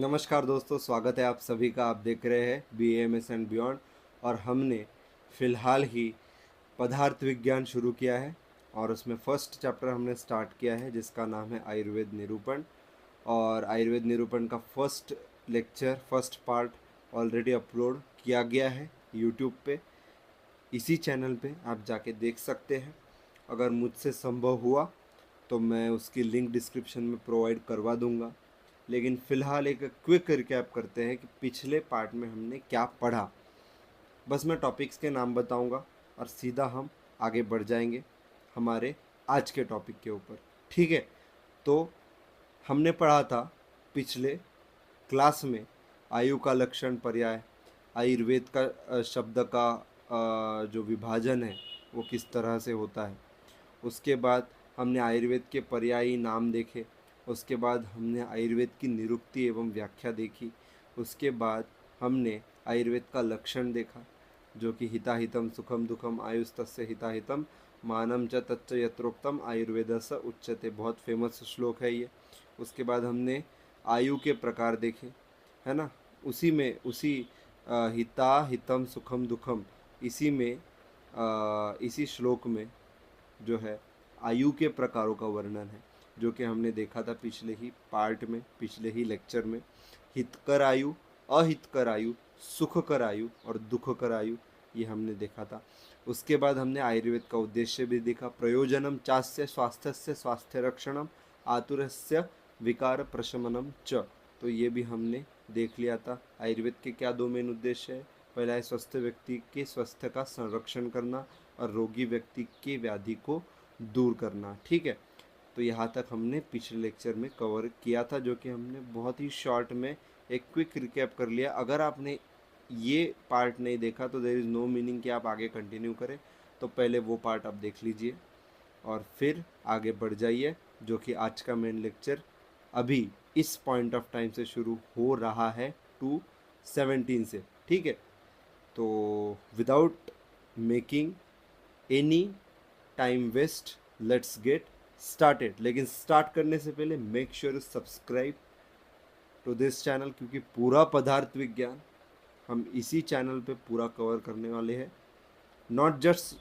नमस्कार दोस्तों, स्वागत है आप सभी का। आप देख रहे हैं BAMS एंड बियॉन्ड। और हमने फ़िलहाल ही पदार्थ विज्ञान शुरू किया है और उसमें फर्स्ट चैप्टर हमने स्टार्ट किया है जिसका नाम है आयुर्वेद निरूपण। और आयुर्वेद निरूपण का first lecture, first part already upload किया गया है यूट्यूब पे। इसी चैनल पे आप जाके देख सकते हैं। अगर मुझसे संभव हुआ तो मैं उसकी लिंक डिस्क्रिप्शन में प्रोवाइड करवा दूंगा। लेकिन फ़िलहाल एक क्विक रिकैप करते हैं कि पिछले पार्ट में हमने क्या पढ़ा। बस मैं टॉपिक्स के नाम बताऊंगा और सीधा हम आगे बढ़ जाएंगे हमारे आज के टॉपिक के ऊपर। ठीक है, तो हमने पढ़ा था पिछले क्लास में आयु का लक्षण पर्याय, आयुर्वेद का शब्द का जो विभाजन है वो किस तरह से होता है। उसके बाद हमने आयुर्वेद के पर्यायी नाम देखे। उसके बाद हमने आयुर्वेद की निरुक्ति एवं व्याख्या देखी। उसके बाद हमने आयुर्वेद का लक्षण देखा जो कि हिताहितम सुखम दुखम आयुस्तस्य हिताहितम मानम च तच्च यत्रोक्तम आयुर्वेदस्य उच्यते। बहुत फेमस श्लोक है ये। उसके बाद हमने आयु के प्रकार देखे, है ना। उसी में उसी हिता हितम सुखम दुखम, इसी में इसी श्लोक में जो है आयु के प्रकारों का वर्णन है जो कि हमने देखा था पिछले ही पार्ट में, पिछले ही लेक्चर में। हितकर आयु, अहितकर आयु, सुखकर आयु और दुखकर आयु, ये हमने देखा था। उसके बाद हमने आयुर्वेद का उद्देश्य भी देखा। प्रयोजनम चास्य स्वास्थ्यस्य स्वास्थ्य रक्षणम आतुरस्य विकार प्रशमनम च, तो ये भी हमने देख लिया था। आयुर्वेद के क्या दो मेन उद्देश्य है। पहला है स्वस्थ व्यक्ति के स्वास्थ्य का संरक्षण करना और रोगी व्यक्ति के व्याधि को दूर करना। ठीक है, तो यहाँ तक हमने पिछले लेक्चर में कवर किया था, जो कि हमने बहुत ही शॉर्ट में एक क्विक रिकैप कर लिया। अगर आपने ये पार्ट नहीं देखा तो देयर इज़ नो मीनिंग कि आप आगे कंटिन्यू करें। तो पहले वो पार्ट आप देख लीजिए और फिर आगे बढ़ जाइए, जो कि आज का मेन लेक्चर अभी इस पॉइंट ऑफ टाइम से शुरू हो रहा है 2:17 से। ठीक है, तो without making any time waste, let's get started. लेकिन स्टार्ट करने से पहले make sure you subscribe to this channel, क्योंकि पूरा पदार्थ विज्ञान हम इसी चैनल पे पूरा कवर करने वाले हैं। नॉट जस्ट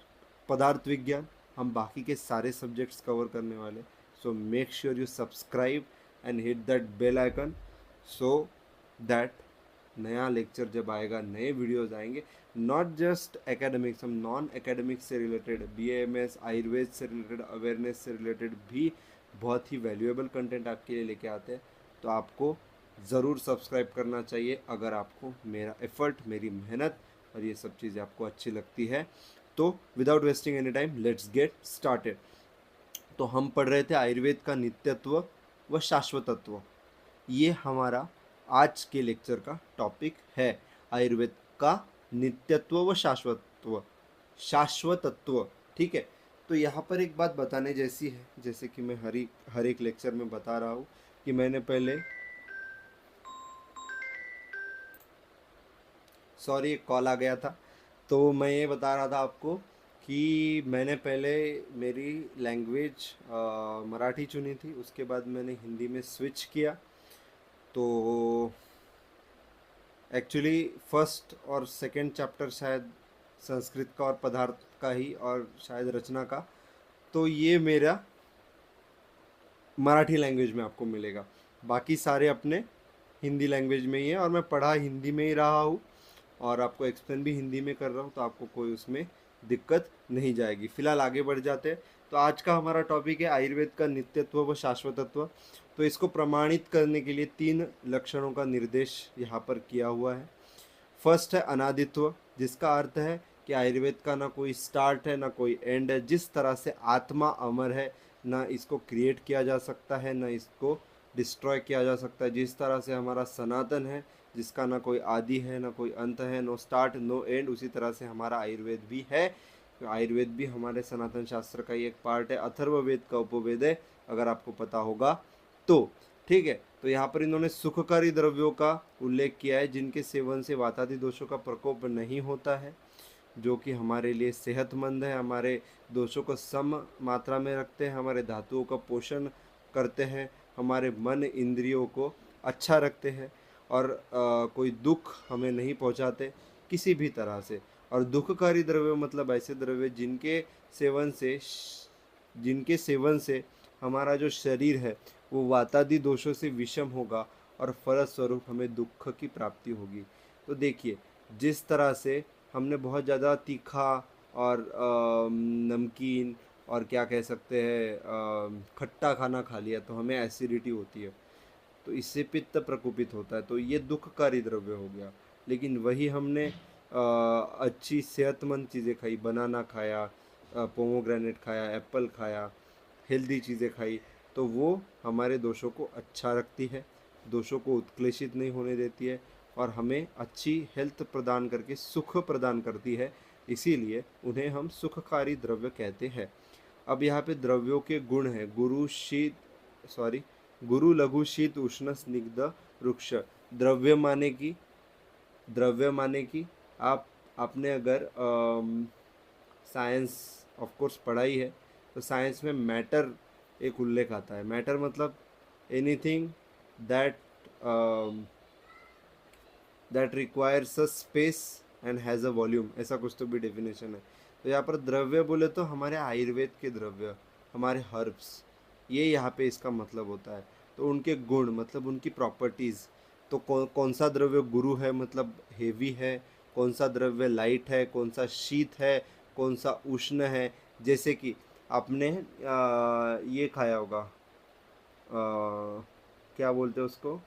पदार्थ विज्ञान, हम बाकी के सारे सब्जेक्ट्स कवर करने वाले। So make sure you subscribe and hit that bell icon so that नया लेक्चर जब आएगा, नए वीडियोस आएंगे, नॉट जस्ट एकेडमिक्स, हम नॉन एकेडमिक्स से रिलेटेड, BAMS आयुर्वेद से रिलेटेड, अवेयरनेस से रिलेटेड भी बहुत ही वैल्यूएबल कंटेंट आपके लिए लेके आते हैं। तो आपको ज़रूर सब्सक्राइब करना चाहिए अगर आपको मेरा एफर्ट, मेरी मेहनत और ये सब चीज़ें आपको अच्छी लगती है। तो without wasting any time let's get started. तो हम पढ़ रहे थे आयुर्वेद का नित्यत्व व शाश्वतत्व। ये हमारा आज के लेक्चर का टॉपिक है, आयुर्वेद का नित्यत्व व शाश्वतत्व। ठीक है, तो यहाँ पर एक बात बताने जैसी है, जैसे कि मैं हर एक लेक्चर में बता रहा हूँ कि मैंने पहले, सॉरी एक कॉल आ गया था। तो मैं ये बता रहा था आपको कि मैंने पहले मेरी लैंग्वेज मराठी चुनी थी, उसके बाद मैंने हिंदी में स्विच किया। तो एक्चुअली फर्स्ट और सेकंड चैप्टर शायद संस्कृत का और पदार्थ का ही, और शायद रचना का, तो ये मेरा मराठी लैंग्वेज में आपको मिलेगा। बाकी सारे अपने हिंदी लैंग्वेज में ही है और मैं पढ़ा हिंदी में ही रहा हूँ और आपको एक्सप्लेन भी हिंदी में कर रहा हूँ, तो आपको कोई उसमें दिक्कत नहीं जाएगी। फिलहाल आगे बढ़ जाते हैं। तो आज का हमारा टॉपिक है आयुर्वेद का नित्यत्व व शाश्वतत्व। तो इसको प्रमाणित करने के लिए 3 लक्षणों का निर्देश यहाँ पर किया हुआ है। फर्स्ट है अनादित्व, जिसका अर्थ है कि आयुर्वेद का ना कोई स्टार्ट है ना कोई एंड है। जिस तरह से आत्मा अमर है, ना इसको क्रिएट किया जा सकता है ना इसको डिस्ट्रॉय किया जा सकता है। जिस तरह से हमारा सनातन है, जिसका ना कोई आदि है ना कोई अंत है, नो स्टार्ट नो एंड, उसी तरह से हमारा आयुर्वेद भी है। तो आयुर्वेद भी हमारे सनातन शास्त्र का ही एक पार्ट है, अथर्ववेद का उपवेद है, अगर आपको पता होगा तो। ठीक है, तो यहाँ पर इन्होंने सुखकारी द्रव्यों का उल्लेख किया है जिनके सेवन से वातादि दोषों का प्रकोप नहीं होता है, जो कि हमारे लिए सेहतमंद है, हमारे दोषों को सम मात्रा में रखते हैं, हमारे धातुओं का पोषण करते हैं, हमारे मन इंद्रियों को अच्छा रखते हैं। और कोई दुख हमें नहीं पहुंचाते किसी भी तरह से। और दुखकारी द्रव्य मतलब ऐसे द्रव्य जिनके सेवन से हमारा जो शरीर है वो वातादि दोषों से विषम होगा और फलस्वरूप हमें दुख की प्राप्ति होगी। तो देखिए, जिस तरह से हमने बहुत ज़्यादा तीखा और नमकीन और क्या कह सकते हैं खट्टा खाना खा लिया तो हमें एसिडिटी होती है, तो इससे पित्त प्रकोपित होता है, तो ये दुखकारी द्रव्य हो गया। लेकिन वही हमने अच्छी सेहतमंद चीज़ें खाई, बनाना खाया, पोमोग्रेनेट खाया, एप्पल खाया, हेल्दी चीज़ें खाई, तो वो हमारे दोषों को अच्छा रखती है, दोषों को उत्क्लेशित नहीं होने देती है और हमें अच्छी हेल्थ प्रदान करके सुख प्रदान करती है। इसीलिए उन्हें हम सुखकारी द्रव्य कहते हैं। अब यहाँ पे द्रव्यों के गुण हैं। गुरु लघु शीत उष्ण स्निग्ध रुक्ष। द्रव्य माने की आपने अगर साइंस ऑफ कोर्स पढ़ाई है तो साइंस में मैटर एक उल्लेख आता है। मैटर मतलब anything that that requires a space and has a volume, ऐसा कुछ तो भी डेफिनेशन है। तो यहाँ पर द्रव्य बोले तो हमारे आयुर्वेद के द्रव्य, हमारे हर्ब्स, ये यहाँ पे इसका मतलब होता है। तो उनके गुण मतलब उनकी प्रॉपर्टीज़, तो कौन सा द्रव्य गुरु है मतलब हेवी है, कौन सा द्रव्य लाइट है, कौन सा शीत है, कौन सा उष्ण है। जैसे कि आपने ये खाया होगा, क्या बोलते हैं उसको,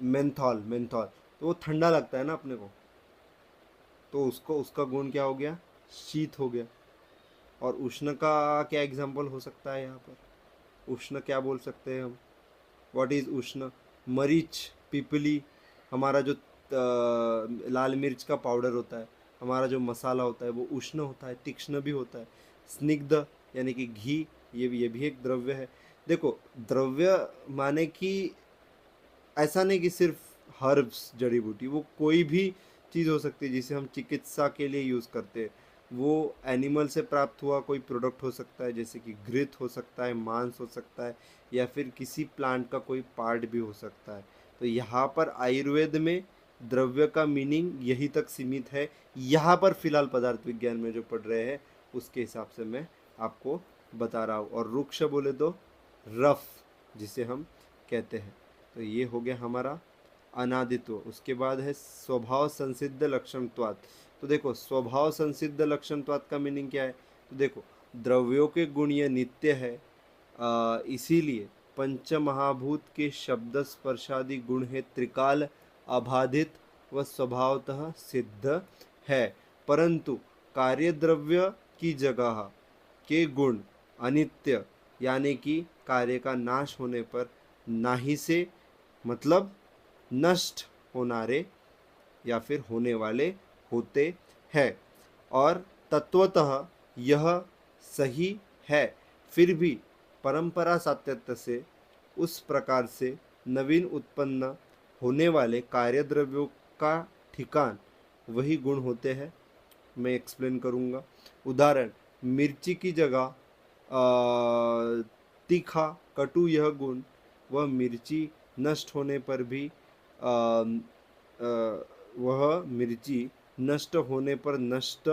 मेंथॉल। तो वो ठंडा लगता है ना अपने को, तो उसका गुण क्या हो गया, शीत हो गया। और उष्ण का क्या एग्जाम्पल हो सकता है यहाँ पर, उष्ण क्या बोल सकते हैं हम, व्हाट इज़ उष्ण, मरीच, पिपली, हमारा जो लाल मिर्च का पाउडर होता है, हमारा जो मसाला होता है वो उष्ण होता है, तीक्ष्ण भी होता है। स्निग्ध यानी कि घी, ये भी एक द्रव्य है। देखो, द्रव्य माने कि ऐसा नहीं कि सिर्फ हर्ब्स, जड़ी बूटी, वो कोई भी चीज़ हो सकती है जिसे हम चिकित्सा के लिए यूज़ करते हैं। वो एनिमल से प्राप्त हुआ कोई प्रोडक्ट हो सकता है, जैसे कि घृत हो सकता है, मांस हो सकता है, या फिर किसी प्लांट का कोई पार्ट भी हो सकता है। तो यहाँ पर आयुर्वेद में द्रव्य का मीनिंग यही तक सीमित है। यहाँ पर फिलहाल पदार्थ विज्ञान में जो पढ़ रहे हैं उसके हिसाब से मैं आपको बता रहा हूँ। और रुक्ष बोले तो रफ, जिसे हम कहते हैं। तो ये हो गया हमारा अनादित्व। उसके बाद है स्वभाव संसिद्ध लक्षणत्वात्। तो देखो, स्वभाव संसिद्ध लक्षणत्वात् का मीनिंग क्या है, तो देखो, द्रव्यों के गुण ये नित्य है, इसीलिए पंच महाभूत के शब्द स्पर्शादि गुण है त्रिकाल अबाधित व स्वभावतः सिद्ध है। परंतु कार्य द्रव्य की जगह के गुण अनित्य यानी कि कार्य का नाश होने पर नाही से मतलब नष्ट होनारे या फिर होने वाले होते हैं। और तत्वतः यह सही है, फिर भी परंपरा सातत्य से उस प्रकार से नवीन उत्पन्न होने वाले कार्यद्रव्यों का ठिकान वही गुण होते हैं। मैं एक्सप्लेन करूँगा। उदाहरण, मिर्ची की जगह तीखा कटु यह गुण, वह मिर्ची नष्ट होने पर भी वह मिर्ची नष्ट होने पर नष्ट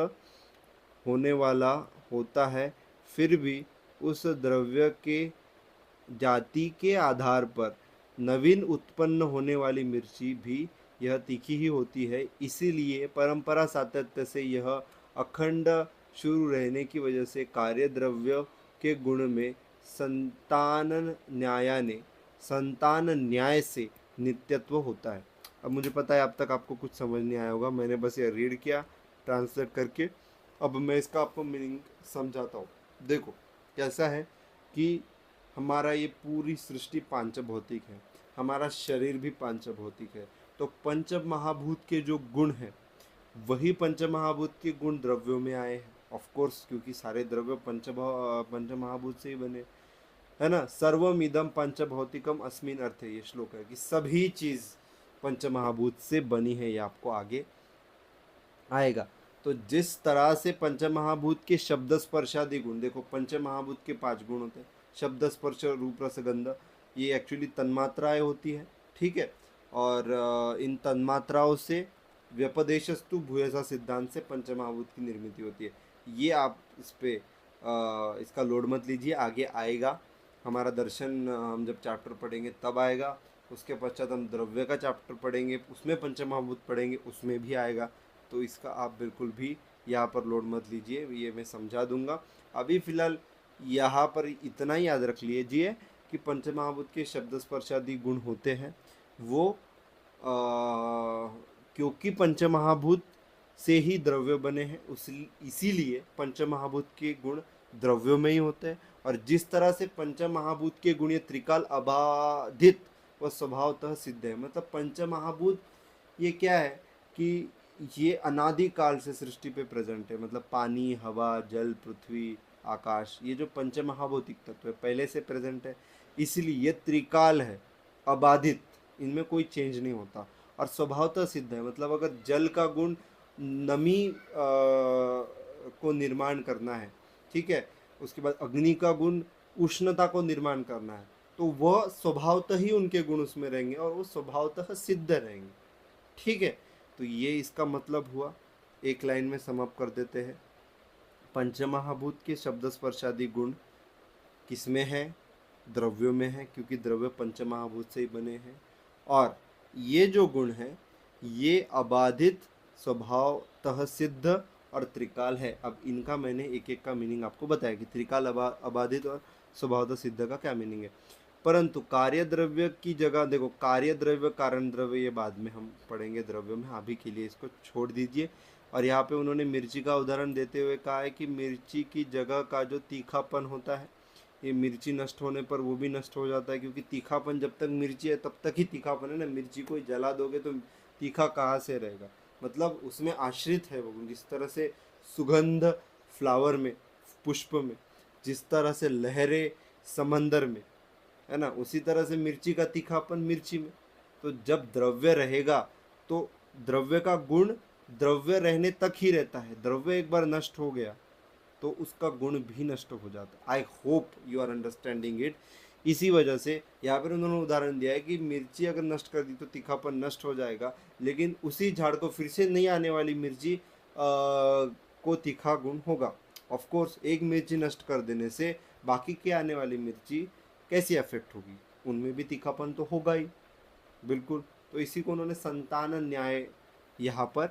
होने वाला होता है, फिर भी उस द्रव्य के जाति के आधार पर नवीन उत्पन्न होने वाली मिर्ची भी यह तीखी ही होती है। इसीलिए परंपरा सातत्य से यह अखंड शुरू रहने की वजह से कार्य द्रव्य के गुण में संतान न्याय से नित्यत्व होता है। अब मुझे पता है अब तक आपको कुछ समझ नहीं आया होगा, मैंने बस ये रीड किया ट्रांसलेट करके। अब मैं इसका आपको मीनिंग समझाता हूँ। देखो, कैसा है कि हमारा ये पूरी सृष्टि पांच भौतिक है, हमारा शरीर भी पांच भौतिक है। तो पंच महाभूत के जो गुण हैं वही पंच महाभूत के गुण द्रव्यों में आए हैं। ऑफ कोर्स, क्योंकि सारे द्रव्य पंच महाभूत से ही बने, है ना। सर्वमिदम पंच भौतिकम अस्मिन अर्थ है, ये श्लोक है कि सभी चीज पंच महाभूत से बनी है। ये आपको आगे आएगा। तो जिस तरह से पंच महाभूत के शब्द स्पर्शादि गुण, देखो पंच महाभूत के 5 गुण होते हैं, शब्द स्पर्श रूप रस गंध, ये एक्चुअली तन्मात्राएं होती है, ठीक है। और इन तन्मात्राओं से व्यपदेशस्तु भूयसा सिद्धांत से पंचमहाभूत की निर्मित होती है। ये आप इस पे इसका लोड मत लीजिए, आगे आएगा हमारा दर्शन, हम जब चैप्टर पढ़ेंगे तब आएगा। उसके पश्चात हम द्रव्य का चैप्टर पढ़ेंगे, उसमें पंचमहाभूत पढ़ेंगे, उसमें भी आएगा। तो इसका आप बिल्कुल भी यहाँ पर लोड मत लीजिए, ये मैं समझा दूंगा। अभी फिलहाल यहाँ पर इतना ही याद रख लीजिए कि पंचमहाभूत के शब्द स्पर्शादि गुण होते हैं वो क्योंकि पंचमहाभूत से ही द्रव्य बने हैं, उस इसीलिए पंचमहाभूत के गुण द्रव्यों में ही होते हैं। और जिस तरह से पंचमहाभूत के गुण ये त्रिकाल अबाधित व स्वभावतः सिद्ध है, मतलब पंचमहाभूत ये क्या है कि ये अनादि काल से सृष्टि पे प्रेजेंट है। मतलब पानी, हवा, जल, पृथ्वी, आकाश, ये जो पंचमहाभौतिक तत्व है पहले से प्रेजेंट है, इसलिए ये त्रिकाल है, अबाधित, इनमें कोई चेंज नहीं होता। और स्वभावतः सिद्ध है, मतलब अगर जल का गुण नमी को निर्माण करना है, ठीक है, उसके बाद अग्नि का गुण उष्णता को निर्माण करना है, तो वह स्वभावतः ही उनके गुण उसमें रहेंगे और वो स्वभावतः सिद्ध रहेंगे, ठीक है। तो ये इसका मतलब हुआ। एक लाइन में समाप्त कर देते हैं। पंचमहाभूत के शब्द स्पर्शादि गुण किसमें है? द्रव्यों में है, क्योंकि द्रव्य पंचमहाभूत से ही बने हैं। और ये जो गुण है ये अबाधित, स्वभावतः सिद्ध और त्रिकाल है। अब इनका मैंने एक एक का मीनिंग आपको बताया कि त्रिकाल, अबाधित और स्वभावतः सिद्ध का क्या मीनिंग है। परंतु कार्य द्रव्य की जगह देखो, कार्य द्रव्य, कारण द्रव्य ये बाद में हम पढ़ेंगे द्रव्यों में, अभी के लिए इसको छोड़ दीजिए। और यहाँ पे उन्होंने मिर्ची का उदाहरण देते हुए कहा है कि मिर्ची की जगह का जो तीखापन होता है, ये मिर्ची नष्ट होने पर वो भी नष्ट हो जाता है, क्योंकि तीखापन जब तक मिर्ची है तब तक ही तीखापन है ना। मिर्ची को जला दोगे तो तीखा कहाँ से रहेगा, मतलब उसमें आश्रित है वो। जिस तरह से सुगंध फ्लावर में, पुष्प में, जिस तरह से लहरें समंदर में, है ना, उसी तरह से मिर्ची का तीखापन मिर्ची में। तो जब द्रव्य रहेगा तो द्रव्य का गुण द्रव्य रहने तक ही रहता है। द्रव्य एक बार नष्ट हो गया तो उसका गुण भी नष्ट हो जाता है। I hope you are understanding it. इसी वजह से यहाँ पर उन्होंने उदाहरण दिया है कि मिर्ची अगर नष्ट कर दी तो तीखापन नष्ट हो जाएगा, लेकिन उसी झाड़ को फिर से नहीं आने वाली मिर्ची को तीखा गुण होगा। ऑफ कोर्स एक मिर्ची नष्ट कर देने से बाकी के आने वाली मिर्ची कैसी अफेक्ट होगी, उनमें भी तीखापन तो होगा ही, बिल्कुल। तो इसी को उन्होंने संतान न्याय यहाँ पर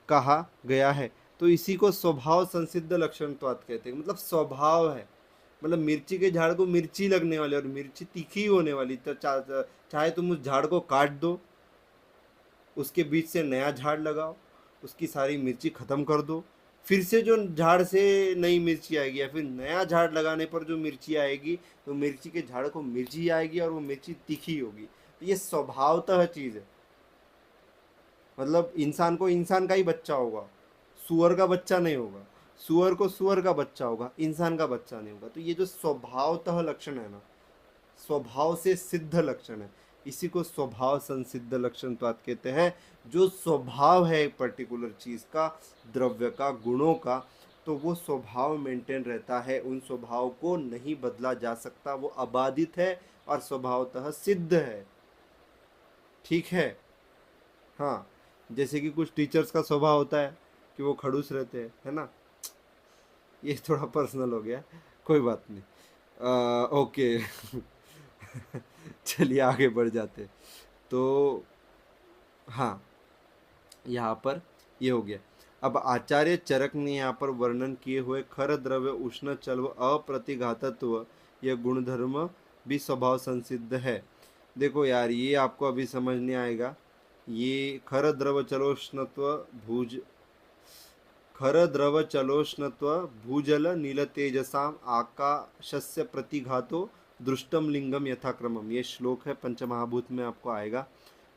कहा गया है। तो इसी को स्वभाव संसिद्ध लक्षणत्वात् कहते हैं, मतलब स्वभाव है, मतलब मिर्ची के झाड़ को मिर्ची लगने वाली और मिर्ची तीखी होने वाली। तो चाहे तुम उस झाड़ को काट दो, उसके बीच से नया झाड़ लगाओ, उसकी सारी मिर्ची खत्म कर दो, फिर से जो झाड़ से नई मिर्ची आएगी या फिर नया झाड़ लगाने पर जो मिर्ची आएगी, तो मिर्ची के झाड़ को मिर्ची आएगी और वो मिर्ची तीखी होगी। तो ये स्वभावतः चीज़ है। मतलब इंसान को इंसान का ही बच्चा होगा, सुअर का बच्चा नहीं होगा, सुअर को सुअर का बच्चा होगा, इंसान का बच्चा नहीं होगा। तो ये जो स्वभावतः लक्षण है ना, स्वभाव से सिद्ध लक्षण है, इसी को स्वभाव संसिद्ध लक्षण कहते हैं। जो स्वभाव है एक पर्टिकुलर चीज का, द्रव्य का, गुणों का, तो वो स्वभाव मेंटेन रहता है, उन स्वभाव को नहीं बदला जा सकता, वो अबाधित है और स्वभावतः सिद्ध है, ठीक है। हाँ, जैसे कि कुछ टीचर्स का स्वभाव होता है कि वो खड़ूस रहते हैं, है ना। ये थोड़ा पर्सनल हो गया, कोई बात नहीं। ओके चलिए आगे बढ़ जाते। तो हाँ, यहाँ पर ये हो गया। अब आचार्य चरक ने यहाँ पर वर्णन किए हुए खर, द्रव्य, उष्ण, चल व अप्रतिघातत्व यह गुणधर्म भी स्वभाव संसिद्ध है। देखो यार, ये आपको अभी समझ नहीं आएगा। ये खर, द्रव, चलोष्णत्व, भूज खर, द्रव, चलोष्णत्व, भूजल, नील तेजसाम आकाशस्य प्रतिघातो दृष्टम लिंगम यथाक्रमम, ये श्लोक है पंचमहाभूत में, आपको आएगा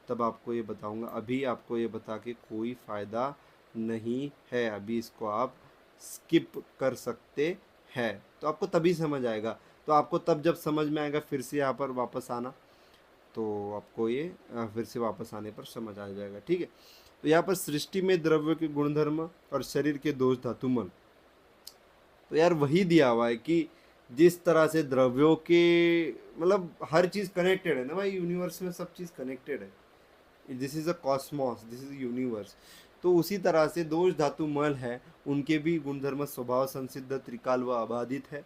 तब आपको ये बताऊंगा। अभी आपको ये बता के कोई फ़ायदा नहीं है, अभी इसको आप स्किप कर सकते हैं, तो आपको तभी समझ आएगा। तो आपको तब जब समझ में आएगा फिर से यहाँ पर वापस आना, तो आपको ये फिर से वापस आने पर समझ आ जाएगा, ठीक है। तो यहाँ पर सृष्टि में द्रव्य के गुणधर्म और शरीर के दोष धातु मन, तो यार वही दिया हुआ है कि जिस तरह से द्रव्यों के मतलब हर चीज़ कनेक्टेड है ना भाई, यूनिवर्स में सब चीज़ कनेक्टेड है, this is a Cosmos, this is universe. तो उसी तरह से दोष धातु मल है, उनके भी गुणधर्म स्वभाव संसिद्ध, त्रिकाल व अबाधित है।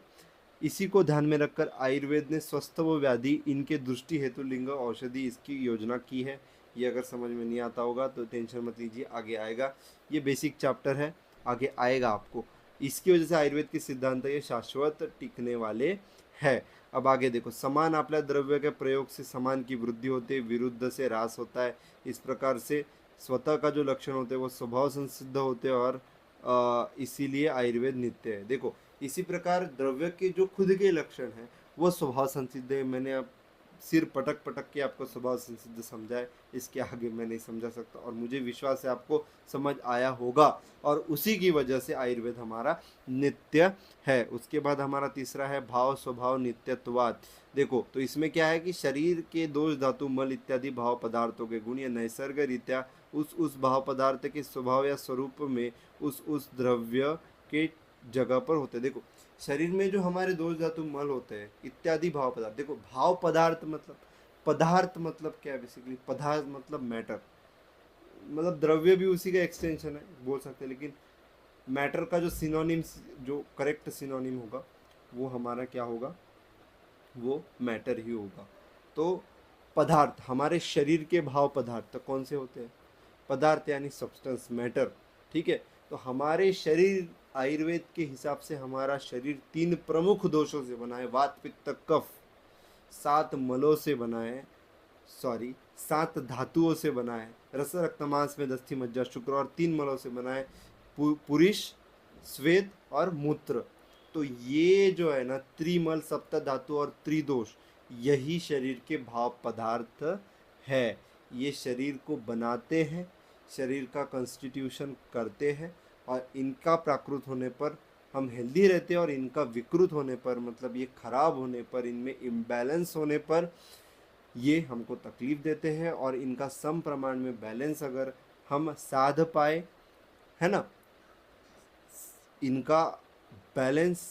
इसी को ध्यान में रखकर आयुर्वेद ने स्वस्थ व व्याधि इनके दृष्टि हेतु लिंग औषधि इसकी योजना की है। ये अगर समझ में नहीं आता होगा तो टेंशन मत लीजिए, आगे आएगा। ये बेसिक चैप्टर है, आगे आएगा आपको। इसकी वजह से आयुर्वेद के सिद्धांत ये शाश्वत टिकने वाले है। अब आगे देखो, समान आपल्या द्रव्य के प्रयोग से समान की वृद्धि होती है, विरुद्ध से ह्रास होता है। इस प्रकार से स्वतः का जो लक्षण होते हैं वो स्वभाव संसिद्ध होते हैं, और इसीलिए आयुर्वेद नित्य है। देखो, इसी प्रकार द्रव्य के जो खुद के लक्षण हैं वो स्वभाव संसिद्ध है। मैंने अब सिर पटक पटक के आपको स्वभाव संसिद्ध समझाए, इसके आगे मैं नहीं समझा सकता, और मुझे विश्वास है आपको समझ आया होगा, और उसी की वजह से आयुर्वेद हमारा नित्य है। उसके बाद हमारा तीसरा है भाव स्वभाव नित्यत्वात्। देखो, तो इसमें क्या है कि शरीर के दोष धातु मल इत्यादि भाव पदार्थों के गुण या नैसर्ग रीत्या उस भाव पदार्थ के स्वभाव या स्वरूप में उस द्रव्य के जगह पर होते हैं। देखो, शरीर में जो हमारे दोष धातु मल होते हैं इत्यादि भाव पदार्थ, देखो भाव पदार्थ मतलब, पदार्थ मतलब क्या है बेसिकली, पदार्थ मतलब मैटर, मतलब द्रव्य भी उसी का एक्सटेंशन है बोल सकते हैं, लेकिन मैटर का जो सिनोनिम्स, जो करेक्ट सिनोनिम होगा वो हमारा क्या होगा, वो मैटर ही होगा। तो पदार्थ, हमारे शरीर के भाव पदार्थ कौन से होते हैं, पदार्थ यानी सब्सटेंस, मैटर, ठीक है। तो हमारे शरीर, आयुर्वेद के हिसाब से हमारा शरीर 3 प्रमुख दोषों से बना है, वात पित्त कफ, 7 मलों से बना है, सॉरी 7 धातुओं से बना है, रस रक्त मांस में दस्थि मज्जा शुक्र, और 3 मलों से बना है, पुरुष स्वेद और मूत्र। तो ये जो है ना त्रिमल, सप्त धातु और त्रिदोष, यही शरीर के भाव पदार्थ है। ये शरीर को बनाते हैं, शरीर का कंस्टिट्यूशन करते हैं, और इनका प्राकृत होने पर हम हेल्दी रहते हैं, और इनका विकृत होने पर, मतलब ये खराब होने पर, इनमें इम्बैलेंस होने पर ये हमको तकलीफ देते हैं। और इनका सम प्रमाण में बैलेंस अगर हम साध पाए, है ना, इनका बैलेंस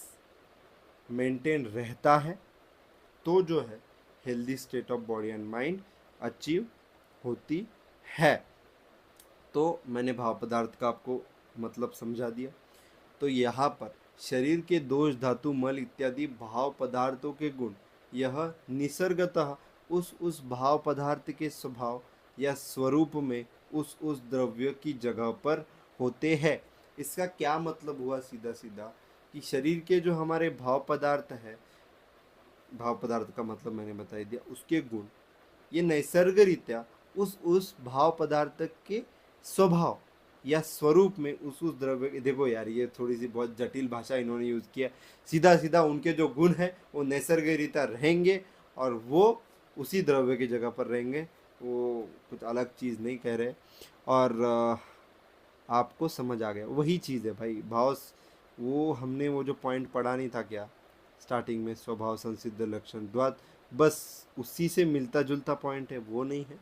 मेंटेन रहता है, तो जो है healthy state of body and mind achieve होती है। तो मैंने भाव पदार्थ का आपको मतलब समझा दिया। तो यहाँ पर शरीर के दोष धातु मल इत्यादि भाव पदार्थों के गुण यह निसर्गतः उस भाव पदार्थ के स्वभाव या स्वरूप में उस द्रव्य की जगह पर होते हैं। इसका क्या मतलब हुआ, सीधा सीधा कि शरीर के जो हमारे भाव पदार्थ है, भाव पदार्थ का मतलब मैंने बता दिया, उसके गुण ये नैसर्ग रीत्या उस भाव पदार्थ के स्वभाव या स्वरूप में उस द्रव्य, देखो यार ये थोड़ी सी बहुत जटिल भाषा इन्होंने यूज़ किया, सीधा सीधा उनके जो गुण है वो नैसर्ग रीत्या रहेंगे, और वो उसी द्रव्य की जगह पर रहेंगे, वो कुछ अलग चीज़ नहीं कह रहे। और आपको समझ आ गया, वही चीज़ है भाई भाव, वो हमने वो जो पॉइंट पढ़ा नहीं था क्या स्टार्टिंग में, स्वभाव संसिद्ध लक्षण द्वाद, बस उसी से मिलता जुलता पॉइंट है, वो नहीं है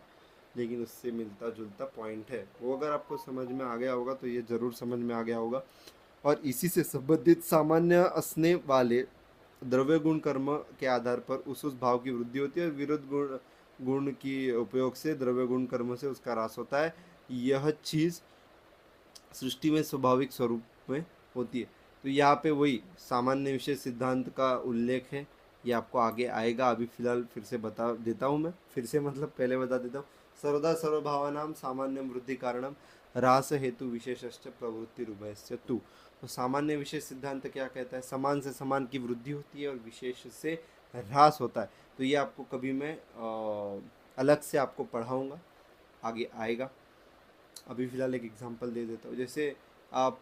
लेकिन उससे मिलता जुलता पॉइंट है। वो अगर आपको समझ में आ गया होगा तो ये ज़रूर समझ में आ गया होगा। और इसी से संबंधित सामान्य असने वाले द्रव्य गुण कर्म के आधार पर उस भाव की वृद्धि होती है, और विरुद्ध गुण गुण की उपयोग से द्रव्य गुण कर्म से उसका ह्रास होता है। यह चीज़ सृष्टि में स्वाभाविक स्वरूप में होती है। तो यहाँ पे वही सामान्य विषय सिद्धांत का उल्लेख है, ये आपको आगे आएगा। अभी फिलहाल फिर से बता देता हूँ मैं, फिर से मतलब पहले बता देता हूँ। सर्वदा सर्वभावानां सामान्य वृद्धि कारणम ह्रास हेतु विशेषश्च प्रवृत्ति उभयस्य तु। तो सामान्य विशेष सिद्धांत क्या कहता है, समान से समान की वृद्धि होती है और विशेष से ह्रास होता है। तो ये आपको कभी मैं अलग से आपको पढ़ाऊँगा, आगे आएगा। अभी फ़िलहाल एक एग्जांपल दे देता हूँ। जैसे आप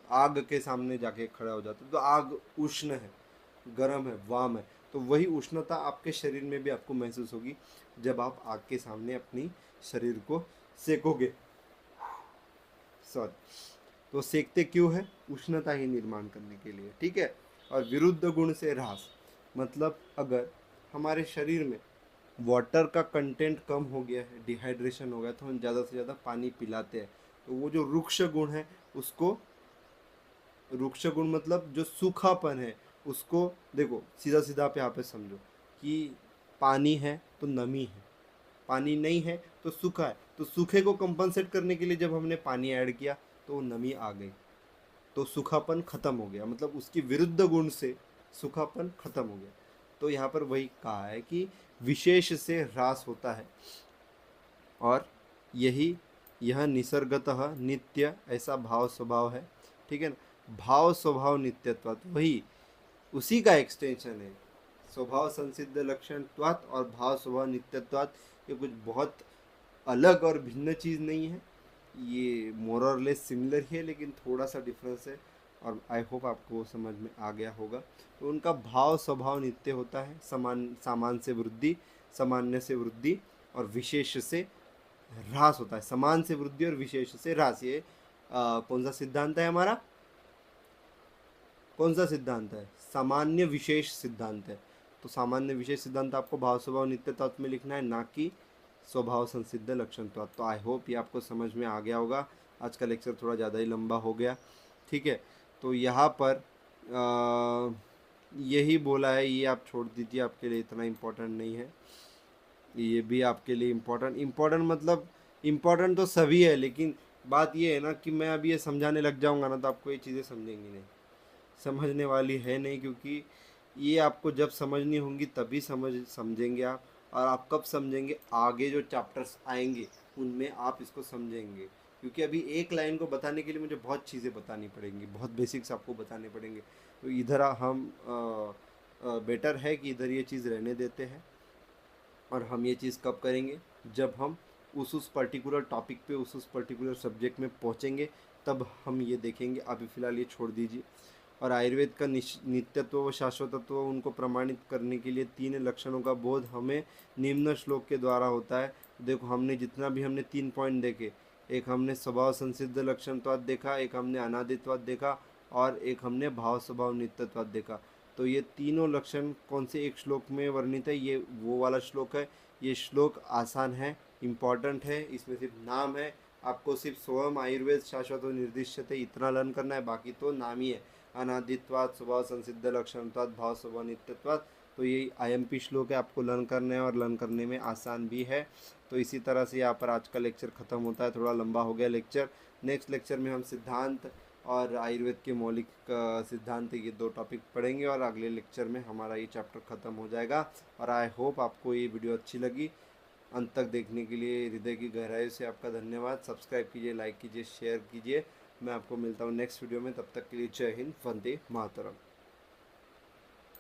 आग के सामने जाके खड़ा हो जाते हो, तो आग उष्ण है, गर्म है, वाम है, तो वही उष्णता आपके शरीर में भी आपको महसूस होगी जब आप आग के सामने अपनी शरीर को सेकोगे। सॉरी, तो सेकते क्यों है, उष्णता ही निर्माण करने के लिए, ठीक है। और विरुद्ध गुण से ह्रास, मतलब अगर हमारे शरीर में वाटर का कंटेंट कम हो गया है, डिहाइड्रेशन हो गया, तो हम ज़्यादा से ज़्यादा पानी पिलाते हैं, तो वो जो रुक्ष गुण है उसको, रुक्ष गुण मतलब जो सूखापन है उसको देखो सीधा सीधा आप यहाँ पे समझो कि पानी है तो नमी है, पानी नहीं है तो सूखा है, तो सूखे को कंपनसेट करने के लिए जब हमने पानी ऐड किया तो वो नमी आ गई, तो सूखापन खत्म हो गया, मतलब उसकी विरुद्ध गुण से सूखापन खत्म हो गया। तो यहाँ पर वही कहा है कि विशेष से ह्रास होता है, और यही यह निसर्गतः नित्य ऐसा भाव स्वभाव है। ठीक है ना, भाव स्वभाव नित्यत्वात्, वही उसी का एक्सटेंशन है। स्वभाव संसिद्ध लक्षणत्वात् और भाव स्वभाव नित्यत्वात्, ये कुछ बहुत अलग और भिन्न चीज़ नहीं है, ये मोर और लेस सिमिलर ही है, लेकिन थोड़ा सा डिफरेंस है, और आई होप आपको वो समझ में आ गया होगा। तो उनका भाव स्वभाव नित्य होता है, सामान से वृद्धि, सामान्य से वृद्धि और विशेष से ह्रास होता है। समान से वृद्धि और विशेष से ह्रास, ये कौन सा सिद्धांत है हमारा, कौन सा सिद्धांत है, सामान्य विशेष सिद्धांत है। तो सामान्य विशेष सिद्धांत आपको भाव स्वभाव नित्य तत्व में लिखना है, ना कि स्वभाव संसिद्ध लक्षण तत्व। तो आई होप ये आपको समझ में आ गया होगा। आज का लेक्चर थोड़ा ज़्यादा ही लंबा हो गया, ठीक है। तो यहाँ पर यही बोला है, ये आप छोड़ दीजिए, आपके लिए इतना इम्पोर्टेंट नहीं है। ये भी आपके लिए इम्पोर्टेंट मतलब इम्पोर्टेंट तो सभी है, लेकिन बात ये है ना कि मैं अभी ये समझाने लग जाऊंगा ना तो आपको ये चीज़ें समझेंगी नहीं, समझने वाली है नहीं, क्योंकि ये आपको जब समझनी होंगी तभी समझेंगे आप। और आप कब समझेंगे, आगे जो चैप्टर्स आएंगे उनमें आप इसको समझेंगे, क्योंकि अभी एक लाइन को बताने के लिए मुझे बहुत चीज़ें बतानी पड़ेंगी, बहुत बेसिक्स आपको बताने पड़ेंगे। तो इधर हम बेटर है कि इधर ये चीज़ रहने देते हैं, और हम ये चीज़ कब करेंगे, जब हम उस पर्टिकुलर टॉपिक पे उस पर्टिकुलर सब्जेक्ट में पहुँचेंगे, तब हम ये देखेंगे। अभी फ़िलहाल ये छोड़ दीजिए। और आयुर्वेद का नित्यत्व व शाश्वतत्व उनको प्रमाणित करने के लिए 3 लक्षणों का बोध हमें निम्न श्लोक के द्वारा होता है। देखो हमने जितना भी हमने 3 पॉइंट देखे, एक हमने स्वभाव संसिद्ध लक्षणत्वाद देखा, एक हमने अनादित्वाद देखा, और एक हमने भाव स्वभाव नित्यत्वाद देखा। तो ये तीनों लक्षण कौन से एक श्लोक में वर्णित है, ये वो वाला श्लोक है। ये श्लोक आसान है, इम्पॉर्टेंट है, इसमें सिर्फ नाम है, आपको सिर्फ स्वयं आयुर्वेद शाश्वत निर्दिश्यते इतना लर्न करना है, बाकी तो नाम ही है, अनादित्वाद स्वभाव संसिद्ध लक्षणत्वाद भाव स्वभाव नित्यत्वाद। तो ये IMP श्लोक है, आपको लर्न करना है, और लर्न करने में आसान भी है। तो इसी तरह से यहाँ पर आज का लेक्चर ख़त्म होता है, थोड़ा लंबा हो गया लेक्चर। नेक्स्ट लेक्चर में हम सिद्धांत और आयुर्वेद के मौलिक सिद्धांत, ये 2 टॉपिक पढ़ेंगे, और अगले लेक्चर में हमारा ये चैप्टर ख़त्म हो जाएगा। और आई होप आपको ये वीडियो अच्छी लगी। अंत तक देखने के लिए हृदय की गहराई से आपका धन्यवाद। सब्सक्राइब कीजिए, लाइक कीजिए, शेयर कीजिए। मैं आपको मिलता हूँ नेक्स्ट वीडियो में, तब तक के लिए जय हिंद, वंदे मातरम।